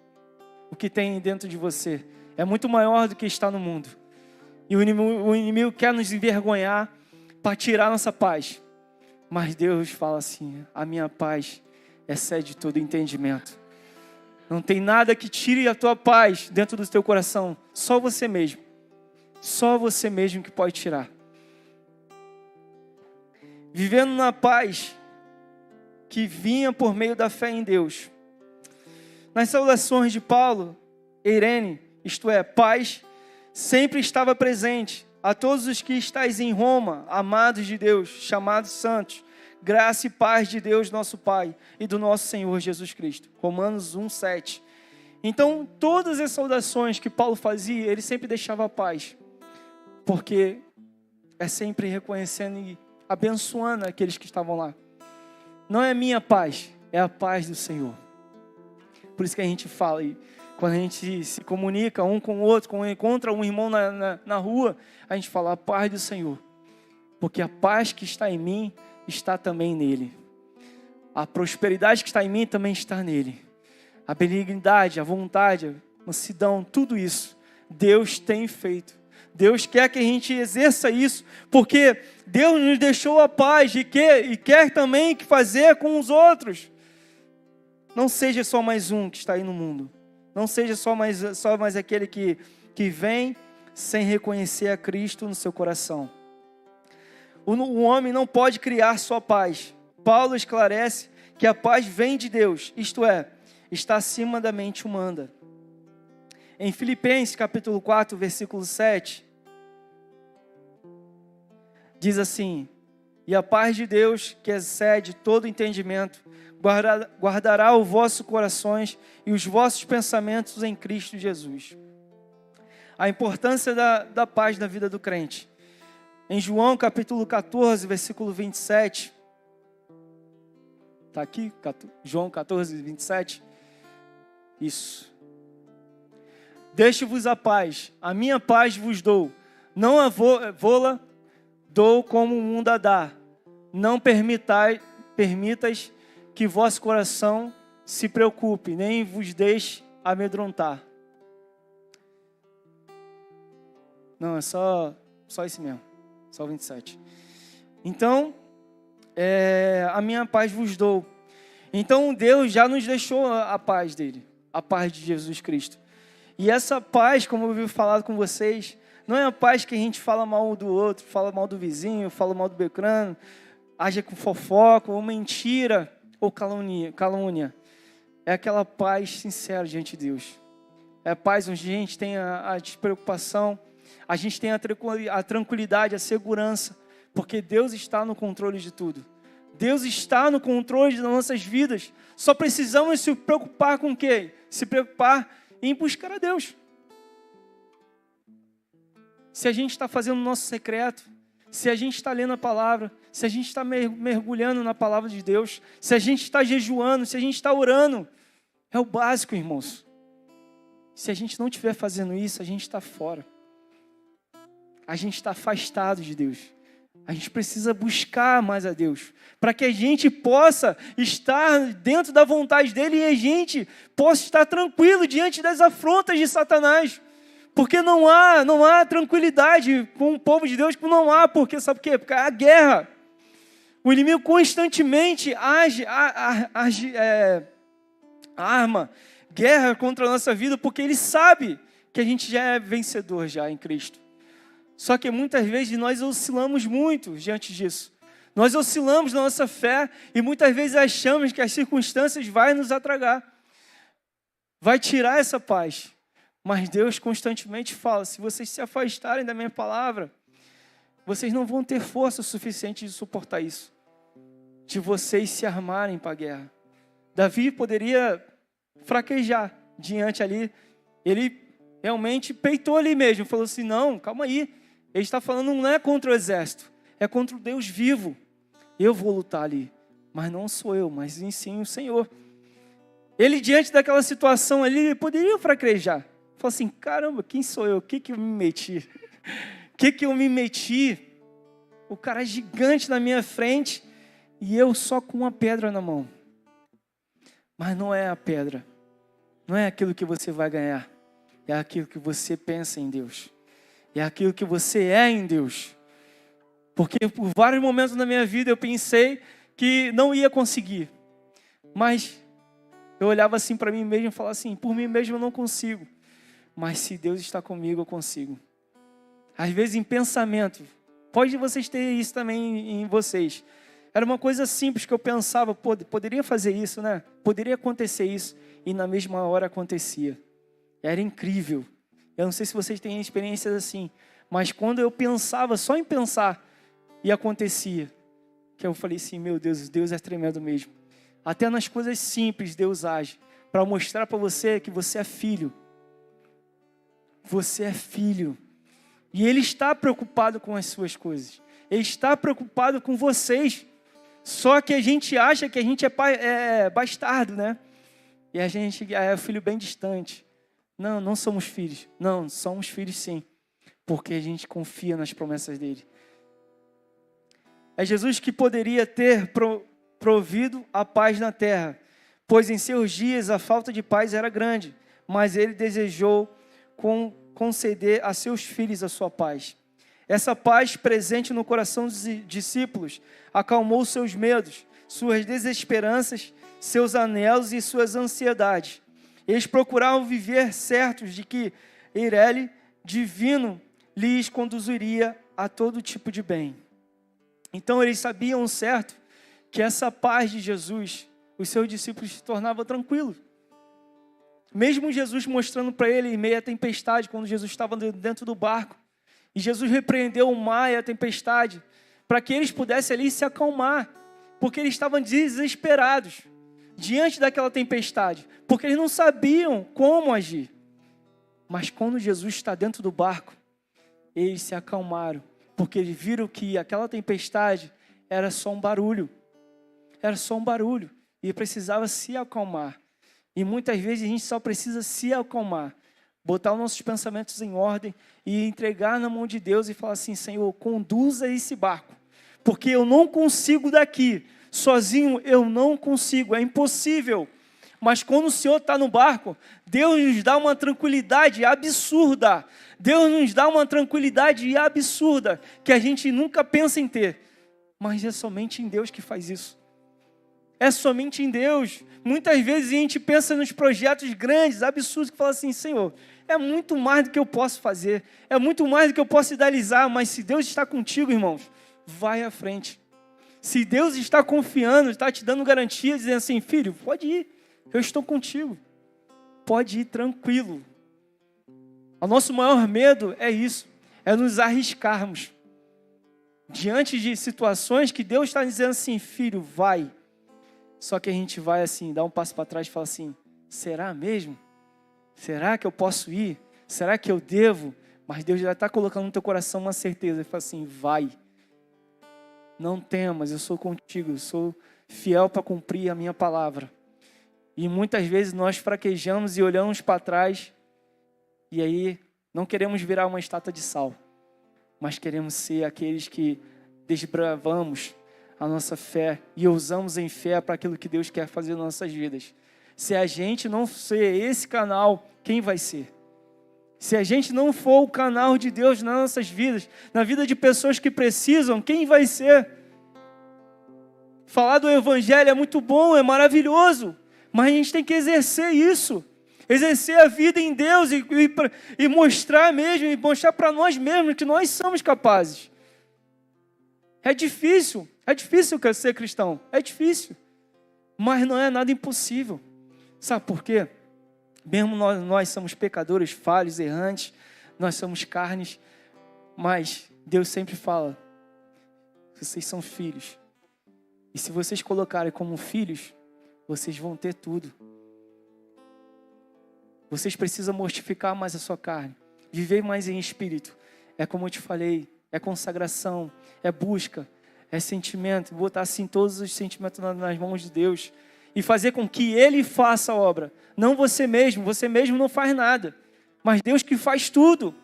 o que tem dentro de você. É muito maior do que está no mundo. E o inimigo quer nos envergonhar para tirar nossa paz. Mas Deus fala assim, a minha paz excede todo entendimento. Não tem nada que tire a tua paz dentro do teu coração. Só você mesmo. Só você mesmo que pode tirar. Vivendo na paz que vinha por meio da fé em Deus. Nas saudações de Paulo, Eirene, isto é, paz, sempre estava presente. A todos os que estáis em Roma, amados de Deus, chamados santos, graça e paz de Deus, nosso Pai, e do nosso Senhor Jesus Cristo. Romanos 1:7. Então, todas as saudações que Paulo fazia, ele sempre deixava a paz, porque é sempre reconhecendo e abençoando aqueles que estavam lá. Não é a minha paz, é a paz do Senhor. Por isso que a gente fala, e quando a gente se comunica um com o outro, quando encontra um irmão na rua, a gente fala a paz do Senhor. Porque a paz que está em mim, está também nele. A prosperidade que está em mim também está nele. A benignidade, a vontade, a mansidão, tudo isso, Deus tem feito. Deus quer que a gente exerça isso, porque Deus nos deixou a paz e quer também fazer com os outros. Não seja só mais um que está aí no mundo. Não seja só mais aquele que vem sem reconhecer a Cristo no seu coração. O homem não pode criar sua paz. Paulo esclarece que a paz vem de Deus, isto é, está acima da mente humana. Em Filipenses capítulo 4, versículo 7, diz assim: e a paz de Deus, que excede todo entendimento, guardará os vossos corações e os vossos pensamentos em Cristo Jesus. A importância da paz na vida do crente. Em João capítulo 14, versículo 27, está aqui? João 14, 27. Isso. Deixo-vos a paz, a minha paz vos dou. Não a vô-la dou como o mundo a dá. Não permitais que vosso coração se preocupe, nem vos deixe amedrontar. Não, é só esse mesmo. Só 27. Então, a minha paz vos dou. Então, Deus já nos deixou a paz dele. A paz de Jesus Cristo. E essa paz, como eu vi falado com vocês, não é a paz que a gente fala mal do outro, fala mal do vizinho, fala mal do becrano, age com fofoca, ou mentira, ou calúnia. É aquela paz sincera diante de Deus. É a paz onde a gente tem a despreocupação, a gente tem a tranquilidade, a segurança, porque Deus está no controle de tudo. Deus está no controle das nossas vidas. Só precisamos se preocupar com o quê? Se preocupar em buscar a Deus. Se a gente está fazendo o nosso secreto, se a gente está lendo a palavra, se a gente está mergulhando na palavra de Deus, se a gente está jejuando, se a gente está orando, é o básico, irmãos. Se a gente não estiver fazendo isso, a gente está fora. A gente está afastado de Deus. A gente precisa buscar mais a Deus, para que a gente possa estar dentro da vontade dEle e a gente possa estar tranquilo diante das afrontas de Satanás. Porque não há tranquilidade com o povo de Deus, não há, porque sabe por quê? Porque há guerra. O inimigo constantemente arma guerra contra a nossa vida, porque ele sabe que a gente já é vencedor já em Cristo. Só que muitas vezes nós oscilamos muito diante disso. Nós oscilamos na nossa fé e muitas vezes achamos que as circunstâncias vão nos atragar. Vai tirar essa paz. Mas Deus constantemente fala, se vocês se afastarem da minha palavra, vocês não vão ter força suficiente de suportar isso. De vocês se armarem para a guerra. Davi poderia fraquejar diante ali. Ele realmente peitou ali mesmo. Falou assim, não, calma aí. Ele está falando não é contra o exército. É contra o Deus vivo. Eu vou lutar ali. Mas não sou eu, mas sim o Senhor. Ele diante daquela situação ali, ele poderia fraquejar. Falou assim, caramba, quem sou eu? O que eu me meti? O que eu me meti? O cara é gigante na minha frente e eu só com uma pedra na mão. Mas não é a pedra. Não é aquilo que você vai ganhar. É aquilo que você pensa em Deus. É aquilo que você é em Deus. Porque por vários momentos na minha vida eu pensei que não ia conseguir. Mas eu olhava assim para mim mesmo e falava assim, por mim mesmo eu não consigo. Mas se Deus está comigo, eu consigo. Às vezes em pensamento, pode vocês terem isso também em vocês. Era uma coisa simples que eu pensava, poderia fazer isso, né? Poderia acontecer isso. e na mesma hora acontecia. Era incrível. Eu não sei se vocês têm experiências assim, mas quando eu pensava, só em pensar, e acontecia, que eu falei assim, meu Deus, Deus é tremendo mesmo. Até nas coisas simples Deus age, para mostrar para você que você é filho. Você é filho. E Ele está preocupado com as suas coisas. Ele está preocupado com vocês. Só que a gente acha que a gente é bastardo, né? E a gente é filho bem distante. Não, não somos filhos. Não, somos filhos sim. Porque a gente confia nas promessas dele. É Jesus que poderia ter provido a paz na terra, pois em seus dias a falta de paz era grande, mas ele desejou conceder a seus filhos a sua paz. Essa paz presente no coração dos discípulos acalmou seus medos, suas desesperanças, seus anelos e suas ansiedades. Eles procuravam viver certos de que Irele divino lhes conduziria a todo tipo de bem. Então eles sabiam certo que essa paz de Jesus, os seus discípulos se tornavam tranquilos. Mesmo Jesus mostrando para ele em meio à tempestade, quando Jesus estava dentro do barco, e Jesus repreendeu o mar e a tempestade, para que eles pudessem ali se acalmar, porque eles estavam desesperados diante daquela tempestade, porque eles não sabiam como agir. Mas quando Jesus está dentro do barco, eles se acalmaram, porque eles viram que aquela tempestade era só um barulho. Era só um barulho. E precisava se acalmar. E muitas vezes a gente só precisa se acalmar. Botar os nossos pensamentos em ordem e entregar na mão de Deus e falar assim, Senhor, conduza esse barco. Porque eu não consigo daqui. Sozinho eu não consigo, é impossível. Mas quando o Senhor está no barco, Deus nos dá uma tranquilidade absurda. Deus nos dá uma tranquilidade absurda que a gente nunca pensa em ter. Mas é somente em Deus que faz isso. É somente em Deus. Muitas vezes a gente pensa nos projetos grandes, absurdos, que fala assim, Senhor, é muito mais do que eu posso fazer. É muito mais do que eu posso idealizar. Mas se Deus está contigo, irmãos, vai à frente. Se Deus está confiando, está te dando garantia, dizendo assim, filho, pode ir. Eu estou contigo. Pode ir tranquilo. O nosso maior medo é isso. É nos arriscarmos. Diante de situações que Deus está dizendo assim, filho, vai. Só que a gente vai assim, dá um passo para trás e fala assim, será mesmo? Será que eu posso ir? Será que eu devo? Mas Deus já está colocando no teu coração uma certeza. Ele fala assim, vai. Não temas, eu sou contigo. Eu sou fiel para cumprir a minha palavra. E muitas vezes nós fraquejamos e olhamos para trás. E aí não queremos virar uma estátua de sal. Mas queremos ser aqueles que desbravamos a nossa fé e usamos em fé para aquilo que Deus quer fazer nas nossas vidas. Se a gente não ser esse canal, quem vai ser? Se a gente não for o canal de Deus nas nossas vidas, na vida de pessoas que precisam, quem vai ser? Falar do Evangelho é muito bom, é maravilhoso, mas a gente tem que exercer isso. Exercer a vida em Deus e mostrar mesmo, e mostrar para nós mesmos que nós somos capazes. É difícil ser cristão, é difícil, mas não é nada impossível. Sabe por quê? Mesmo nós somos pecadores, falhos, errantes, nós somos carnes, mas Deus sempre fala, vocês são filhos. E se vocês colocarem como filhos, vocês vão ter tudo. Vocês precisam mortificar mais a sua carne, viver mais em espírito. É como eu te falei, é consagração, é busca, é sentimento, botar assim todos os sentimentos nas mãos de Deus e fazer com que Ele faça a obra. Não você mesmo não faz nada, mas Deus que faz tudo.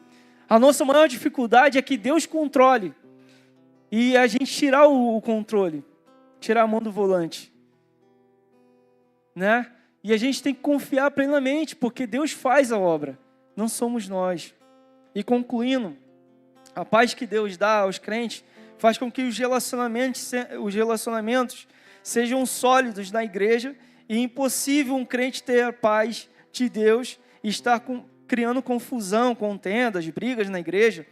A nossa maior dificuldade é que Deus controle e a gente tirar o controle, tirar a mão do volante, né? E a gente tem que confiar plenamente, porque Deus faz a obra, não somos nós. E concluindo, a paz que Deus dá aos crentes faz com que os relacionamentos sejam sólidos na igreja e é impossível um crente ter a paz de Deus e estar criando confusão, contendas, brigas na igreja.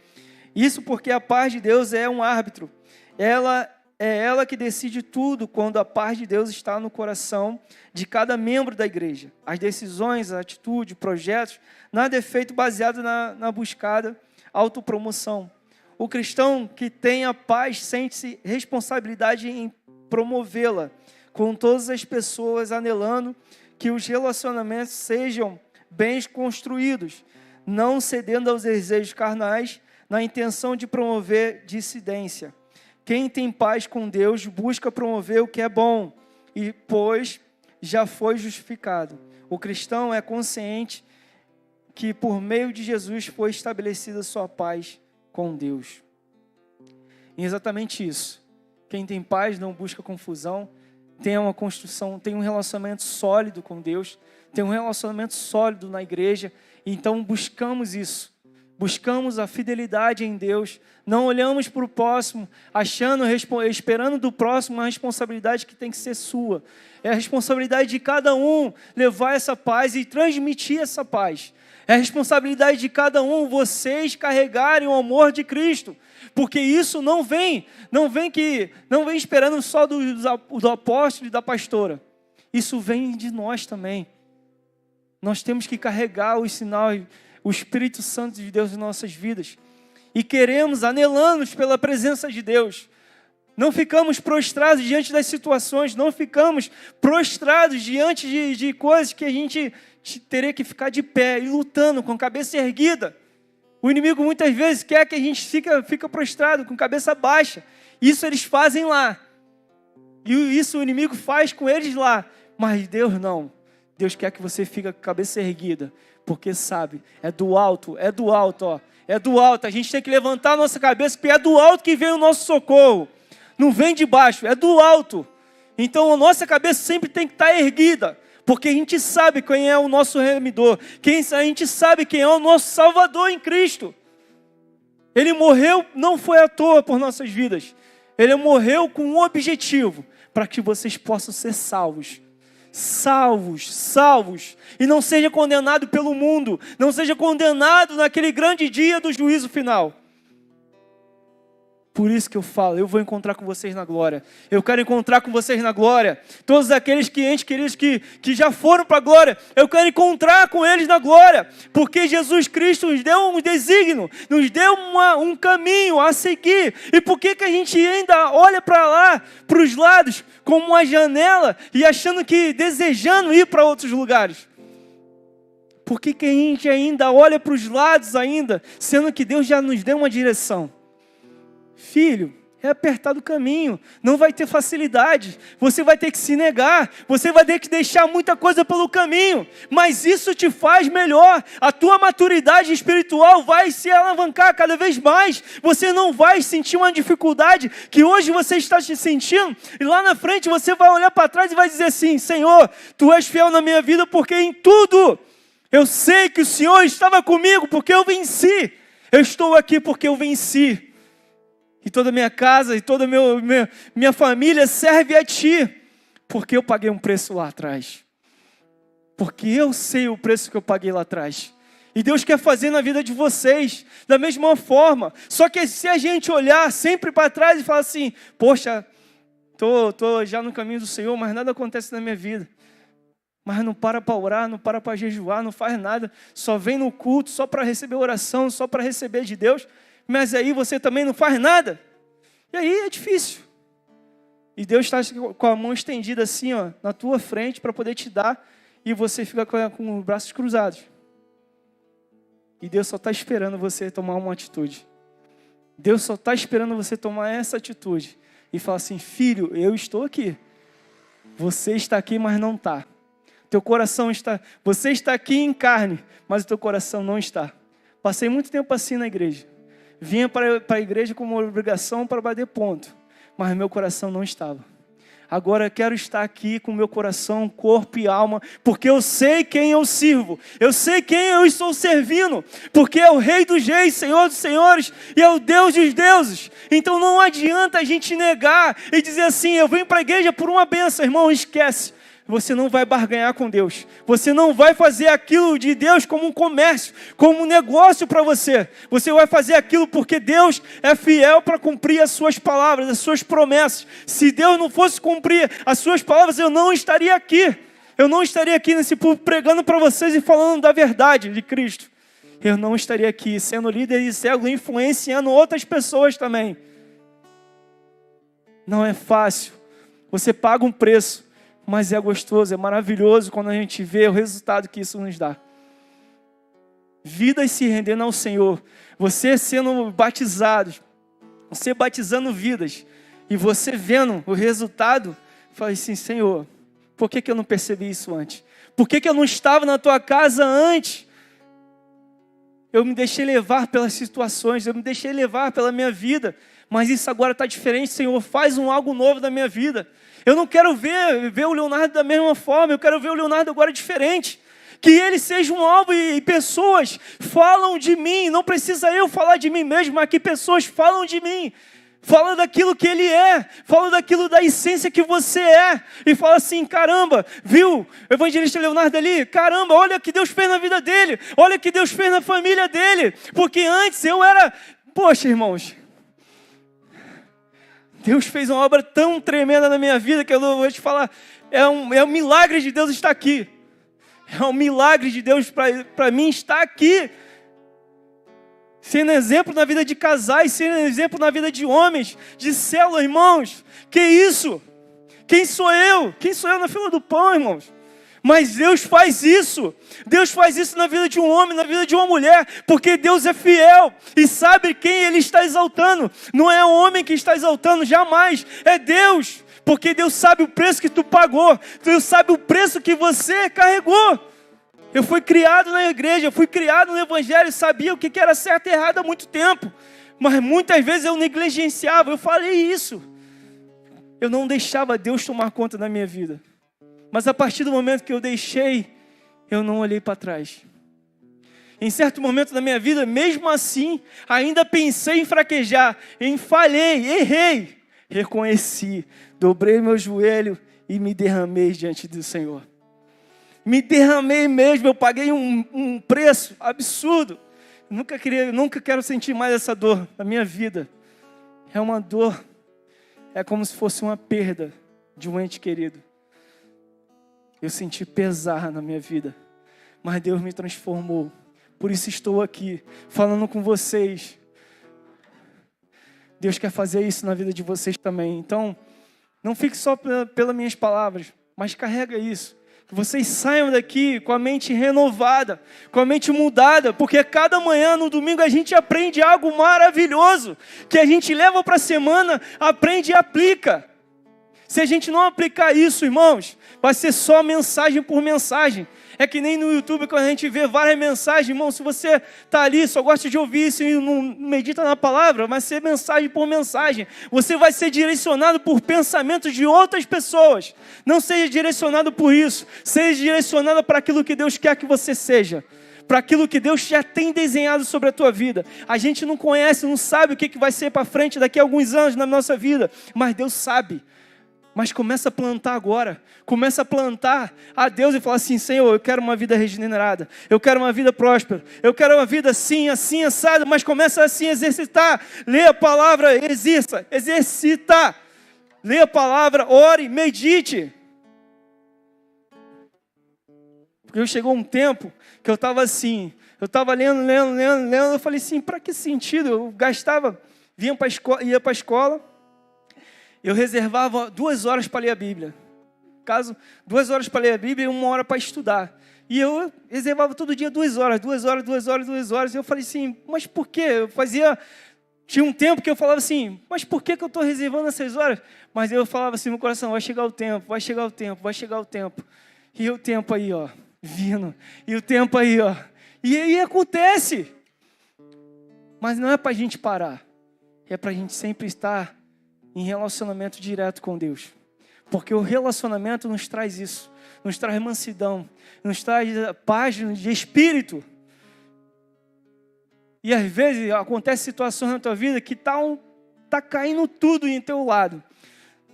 Isso porque a paz de Deus é um árbitro. Ela é ela que decide tudo quando a paz de Deus está no coração de cada membro da igreja. As decisões, a atitude, projetos, nada é feito baseado na buscada autopromoção. O cristão que tem a paz sente-se responsabilidade em promovê-la com todas as pessoas, anelando que os relacionamentos sejam bem construídos, não cedendo aos desejos carnais, na intenção de promover dissidência. Quem tem paz com Deus busca promover o que é bom, e pois já foi justificado. O cristão é consciente que por meio de Jesus foi estabelecida sua paz com Deus. E exatamente isso. Quem tem paz não busca confusão, tem uma construção, tem um relacionamento sólido com Deus, tem um relacionamento sólido na igreja, então buscamos isso. Buscamos a fidelidade em Deus, não olhamos para o próximo, esperando do próximo uma responsabilidade que tem que ser sua. É a responsabilidade de cada um levar essa paz e transmitir essa paz. É a responsabilidade de cada um, vocês carregarem o amor de Cristo, porque isso não vem esperando só do apóstolo e da pastora. Isso vem de nós também. Nós temos que carregar os sinais, o Espírito Santo de Deus em nossas vidas. E queremos, anelamos pela presença de Deus. Não ficamos prostrados diante das situações, não ficamos prostrados diante de coisas que a gente teria que ficar de pé e lutando com a cabeça erguida. O inimigo muitas vezes quer que a gente fica prostrado, com a cabeça baixa. Isso eles fazem lá. E isso o inimigo faz com eles lá. Mas Deus não. Deus quer que você fique com a cabeça erguida. Porque sabe, é do alto, ó. É do alto. A gente tem que levantar a nossa cabeça, porque é do alto que vem o nosso socorro. Não vem de baixo, é do alto. Então a nossa cabeça sempre tem que estar erguida. Porque a gente sabe quem é o nosso remidor. A gente sabe quem é o nosso Salvador em Cristo. Ele morreu, não foi à toa por nossas vidas. Ele morreu com um objetivo. Para que vocês possam ser salvos. Salvos. E não seja condenado pelo mundo. Não seja condenado naquele grande dia do juízo final. Por isso que eu falo, eu vou encontrar com vocês na glória. Eu quero encontrar com vocês na glória. Todos aqueles clientes queridos que já foram para a glória, eu quero encontrar com eles na glória. Porque Jesus Cristo nos deu um desígnio, nos deu um caminho a seguir. E por que a gente ainda olha para lá, para os lados, como uma janela e achando que, desejando ir para outros lugares? Por que a gente ainda olha para os lados ainda, sendo que Deus já nos deu uma direção? Filho, é apertar o caminho, não vai ter facilidade, você vai ter que se negar, você vai ter que deixar muita coisa pelo caminho, mas isso te faz melhor, a tua maturidade espiritual vai se alavancar cada vez mais, você não vai sentir uma dificuldade que hoje você está se sentindo, e lá na frente você vai olhar para trás e vai dizer assim: Senhor, Tu és fiel na minha vida, porque em tudo eu sei que o Senhor estava comigo, porque eu venci, eu estou aqui porque eu venci. E toda a minha casa e toda a minha família serve a Ti. Porque eu paguei um preço lá atrás. Porque eu sei o preço que eu paguei lá atrás. E Deus quer fazer na vida de vocês da mesma forma. Só que se a gente olhar sempre para trás e falar assim: poxa, tô já no caminho do Senhor, mas nada acontece na minha vida. Mas não para orar, não para jejuar, não faz nada. Só vem no culto, só para receber oração, só para receber de Deus. Mas aí você também não faz nada. E aí é difícil. E Deus está com a mão estendida assim, ó, na tua frente para poder te dar. E você fica com os braços cruzados. E Deus só está esperando você tomar uma atitude. Deus só está esperando você tomar essa atitude. E falar assim: filho, eu estou aqui. Você está aqui, mas não está. Teu coração está... Você está aqui em carne, mas o teu coração não está. Passei muito tempo assim na igreja. Vinha para a igreja como uma obrigação para bater ponto. Mas meu coração não estava. Agora eu quero estar aqui com meu coração, corpo e alma. Porque eu sei quem eu sirvo. Eu sei quem eu estou servindo. Porque é o Rei dos Reis, Senhor dos Senhores. E é o Deus dos deuses. Então não adianta a gente negar e dizer assim: eu venho para a igreja por uma bênção. Irmão, esquece. você não vai barganhar com Deus. Você não vai fazer aquilo de Deus como um comércio, como um negócio para você. Você vai fazer aquilo porque Deus é fiel para cumprir as suas palavras, as suas promessas. Se Deus não fosse cumprir as suas palavras, eu não estaria aqui. Eu não estaria aqui nesse púlpito pregando para vocês e falando da verdade de Cristo. Eu não estaria aqui sendo líder e cego, influenciando outras pessoas também. Não é fácil. Você paga um preço, mas é gostoso, é maravilhoso quando a gente vê o resultado que isso nos dá. Vidas se rendendo ao Senhor. Você sendo batizado, você batizando vidas, e você vendo o resultado, fala assim, Senhor, por que eu não percebi isso antes? Por que eu não estava na tua casa antes? Eu me deixei levar pelas situações, eu me deixei levar pela minha vida, mas isso agora está diferente, Senhor, faz algo novo da minha vida. Eu não quero ver o Leonardo da mesma forma, eu quero ver o Leonardo agora diferente. Que ele seja um alvo e pessoas falam de mim, não precisa eu falar de mim mesmo, mas que pessoas falam de mim. Fala daquilo que ele é, fala daquilo da essência que você é, e fala assim, caramba, viu, o evangelista Leonardo ali, caramba, olha o que Deus fez na vida dele, olha o que Deus fez na família dele, porque antes eu era, poxa irmãos, Deus fez uma obra tão tremenda na minha vida, que eu vou te falar, é um milagre de Deus estar aqui, é um milagre de Deus para mim estar aqui, sendo exemplo na vida de casais, sendo exemplo na vida de homens, de célula, irmãos. Que isso? Quem sou eu? Quem sou eu na fila do pão, irmãos? Mas Deus faz isso. Deus faz isso na vida de um homem, na vida de uma mulher, porque Deus é fiel e sabe quem Ele está exaltando. Não é o homem que está exaltando, jamais. É Deus, porque Deus sabe o preço que tu pagou. Deus sabe o preço que você carregou. Eu fui criado na igreja, eu fui criado no evangelho, sabia o que era certo e errado há muito tempo. Mas muitas vezes eu negligenciava, eu falei isso. Eu não deixava Deus tomar conta da minha vida. Mas a partir do momento que eu deixei, eu não olhei para trás. Em certo momento da minha vida, mesmo assim, ainda pensei em fraquejar, falhei, errei. Reconheci, dobrei meu joelho e me derramei diante do Senhor. Me derramei mesmo, eu paguei um preço absurdo. Nunca quero sentir mais essa dor na minha vida. É uma dor, é como se fosse uma perda de um ente querido. Eu senti pesar na minha vida, mas Deus me transformou. Por isso estou aqui, falando com vocês. Deus quer fazer isso na vida de vocês também. Então, não fique só pelas minhas palavras, mas carrega isso. Que vocês saiam daqui com a mente renovada, com a mente mudada, porque cada manhã, no domingo, a gente aprende algo maravilhoso, que a gente leva para a semana, aprende e aplica. Se a gente não aplicar isso, irmãos, vai ser só mensagem por mensagem. É que nem no YouTube, quando a gente vê várias mensagens, irmão, se você está ali, só gosta de ouvir isso e não medita na palavra, vai ser mensagem por mensagem. Você vai ser direcionado por pensamentos de outras pessoas. Não seja direcionado por isso. Seja direcionado para aquilo que Deus quer que você seja. Para aquilo que Deus já tem desenhado sobre a tua vida. A gente não conhece, não sabe o que vai ser para frente daqui a alguns anos na nossa vida, mas Deus sabe. Mas começa a plantar agora, começa a plantar a Deus e fala assim, Senhor, eu quero uma vida regenerada, eu quero uma vida próspera, eu quero uma vida assim, assim, assada, mas começa assim a exercitar, lê a palavra, exercita, lê a palavra, ore, medite. Porque chegou um tempo que eu estava assim, eu estava lendo, eu falei assim, para que sentido? Eu gastava, ia para a escola, eu reservava 2 horas para ler a Bíblia. 2 horas para ler a Bíblia e 1 hora para estudar. E eu reservava todo dia 2 horas. E eu falei assim, mas por quê? Tinha um tempo que eu falava assim, mas por que eu estou reservando essas horas? Mas eu falava assim no meu coração, vai chegar o tempo. E o tempo aí, ó, vindo. E o tempo aí, ó. E aí acontece. Mas não é para a gente parar. É para a gente sempre estar em relacionamento direto com Deus. Porque o relacionamento nos traz isso. Nos traz mansidão. Nos traz paz de espírito. E às vezes acontecem situações na tua vida que tá caindo tudo em teu lado.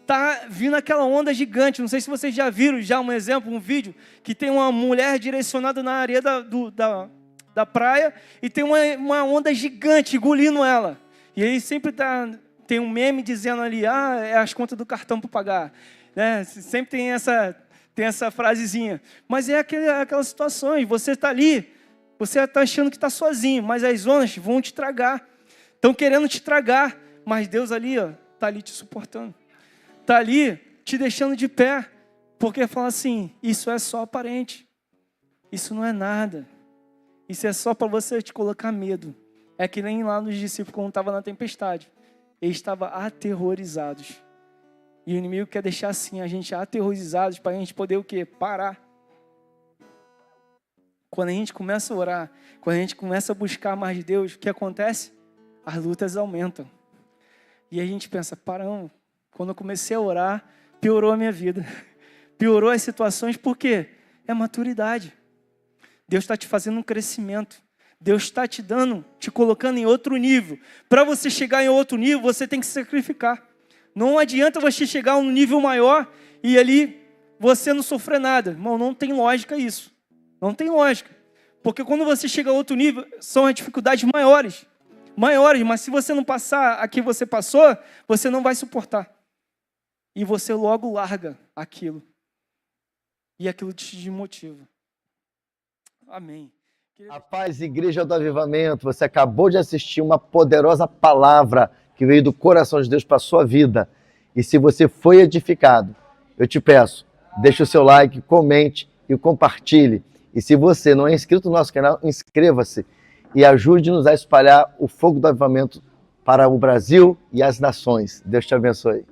tá vindo aquela onda gigante. Não sei se vocês já viram já um exemplo, um vídeo, que tem uma mulher direcionada na areia da praia e tem uma onda gigante engolindo ela. E aí sempre tem um meme dizendo ali, é as contas do cartão para pagar. Né? Sempre tem essa frasezinha. Mas é aquelas situações, você está ali, você está achando que está sozinho, mas as ondas vão te tragar. Estão querendo te tragar, mas Deus ali está ali te suportando. Está ali te deixando de pé, porque fala assim, isso é só aparente, isso não é nada, isso é só para você te colocar medo. É que nem lá nos discípulos quando estavam na tempestade, eles estavam aterrorizados, e o inimigo quer deixar assim, a gente aterrorizados, para a gente poder o quê? Parar. Quando a gente começa a orar, quando a gente começa a buscar mais de Deus, o que acontece? As lutas aumentam, e a gente pensa, paramos. Quando eu comecei a orar, piorou a minha vida. Piorou as situações, por quê? É maturidade. Deus está te fazendo um crescimento. Deus está te colocando em outro nível. Para você chegar em outro nível, você tem que se sacrificar. Não adianta você chegar a um nível maior e ali você não sofrer nada. Irmão, não tem lógica isso. Não tem lógica. Porque quando você chega a outro nível, são as dificuldades maiores. Mas se você não passar a que você passou, você não vai suportar. E você logo larga aquilo. E aquilo te desmotiva. Amém. A paz, Igreja do Avivamento, você acabou de assistir uma poderosa palavra que veio do coração de Deus para a sua vida. E se você foi edificado, eu te peço, deixe o seu like, comente e compartilhe. E se você não é inscrito no nosso canal, inscreva-se e ajude-nos a espalhar o fogo do avivamento para o Brasil e as nações. Deus te abençoe.